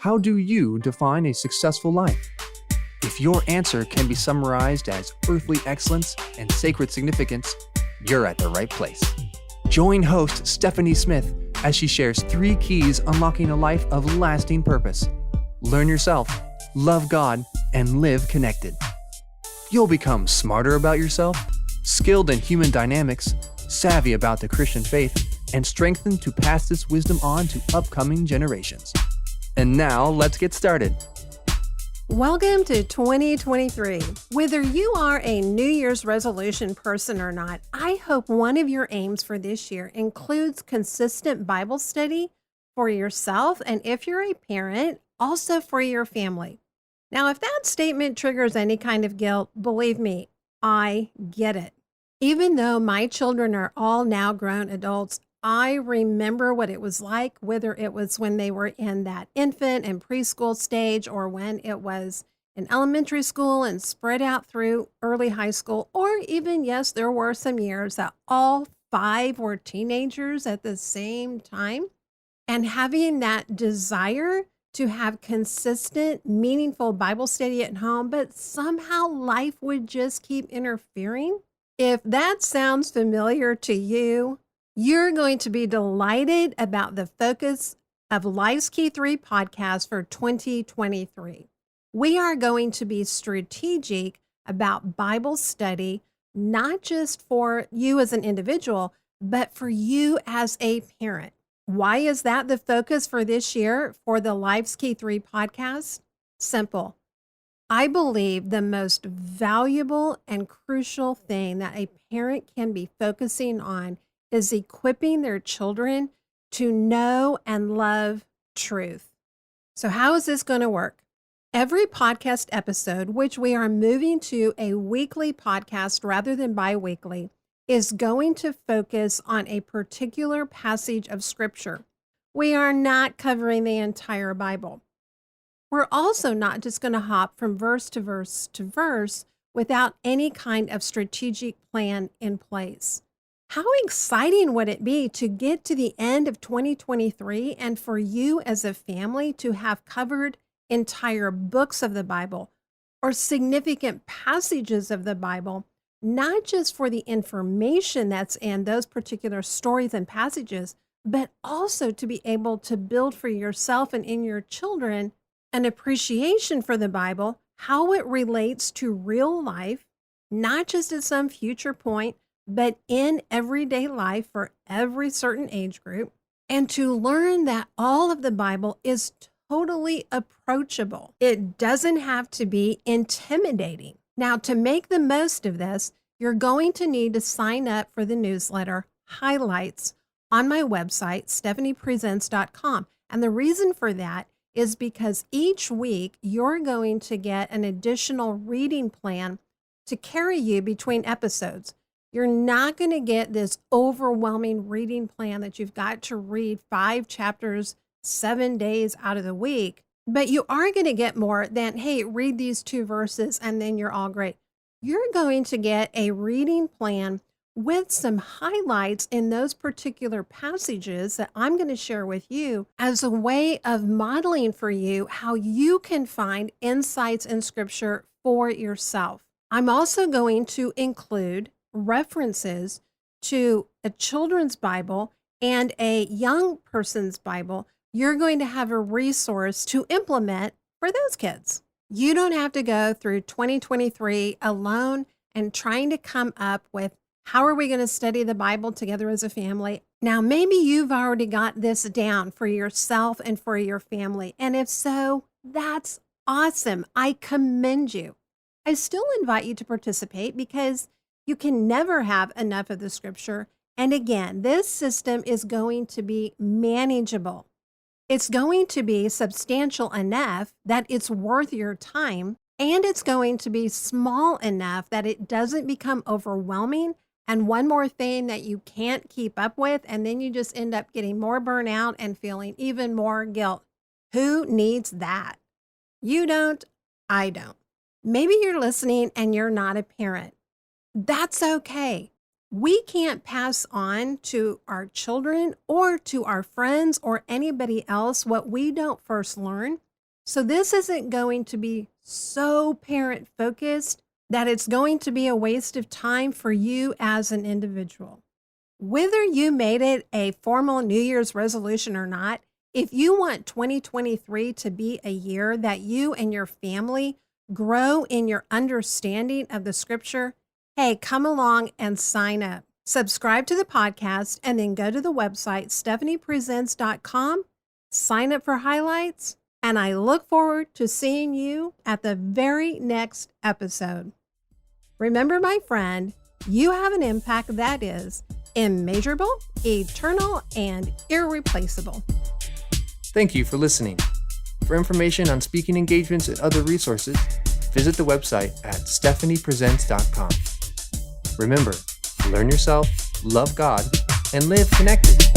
How do you define a successful life? If your answer can be summarized as earthly excellence and sacred significance, you're at the right place. Join host Stephanie Smith as she shares 3 keys unlocking a life of lasting purpose. Learn yourself, love God, and live connected. You'll become smarter about yourself, skilled in human dynamics, savvy about the Christian faith, and strengthened to pass this wisdom on to upcoming generations. And now, let's get started. Welcome to 2023. Whether you are a New Year's resolution person or not, I hope one of your aims for this year includes consistent Bible study for yourself, and if you're a parent, also for your family. Now, if that statement triggers any kind of guilt, believe me, I get it. Even though my children are all now grown adults, I remember what it was like, whether it was when they were in that infant and preschool stage or when it was in elementary school and spread out through early high school, or even, yes, there were some years that all 5 were teenagers at the same time. And having that desire to have consistent, meaningful Bible study at home, but somehow life would just keep interfering. If that sounds familiar to you, you're going to be delighted about the focus of Life's Key 3 podcast for 2023. We are going to be strategic about Bible study, not just for you as an individual, but for you as a parent. Why is that the focus for this year for the Life's Key 3 podcast? Simple. I believe the most valuable and crucial thing that a parent can be focusing on is equipping their children to know and love truth. So how is this going to work? Every podcast episode, which we are moving to a weekly podcast rather than bi-weekly, is going to focus on a particular passage of Scripture. We are not covering the entire Bible. We're also not just going to hop from verse to verse to verse without any kind of strategic plan in place. How exciting would it be to get to the end of 2023 and for you as a family to have covered entire books of the Bible or significant passages of the Bible, not just for the information that's in those particular stories and passages, but also to be able to build for yourself and in your children an appreciation for the Bible, how it relates to real life, not just at some future point, but in everyday life for every certain age group, and to learn that all of the Bible is totally approachable. It doesn't have to be intimidating. Now, to make the most of this, you're going to need to sign up for the newsletter Highlights on my website, stephaniepresents.com. And the reason for that is because each week you're going to get an additional reading plan to carry you between episodes. You're not going to get this overwhelming reading plan that you've got to read 5 chapters, 7 days out of the week, but you are going to get more than, hey, read these 2 verses and then you're all great. You're going to get a reading plan with some highlights in those particular passages that I'm going to share with you as a way of modeling for you how you can find insights in Scripture for yourself. I'm also going to include references to a children's Bible and a young person's Bible. You're going to have a resource to implement for those kids. You don't have to go through 2023 alone and trying to come up with how are we going to study the Bible together as a family. Now, maybe you've already got this down for yourself and for your family. And if so, that's awesome. I commend you. I still invite you to participate because you can never have enough of the Scripture. And again, this system is going to be manageable. It's going to be substantial enough that it's worth your time, and it's going to be small enough that it doesn't become overwhelming and one more thing that you can't keep up with, and then you just end up getting more burnout and feeling even more guilt. Who needs that? You don't, I don't. Maybe you're listening and you're not a parent. That's okay. We can't pass on to our children or to our friends or anybody else what we don't first learn So this isn't going to be so parent focused that it's going to be a waste of time for you as an individual. Whether you made it a formal New Year's resolution or not, if you want 2023 to be a year that you and your family grow in your understanding of the scripture, hey, come along and sign up. Subscribe to the podcast and then go to the website, stephaniepresents.com, sign up for highlights, and I look forward to seeing you at the very next episode. Remember, my friend, you have an impact that is immeasurable, eternal, and irreplaceable. Thank you for listening. For information on speaking engagements and other resources, visit the website at stephaniepresents.com. Remember, learn yourself, love God, and live connected.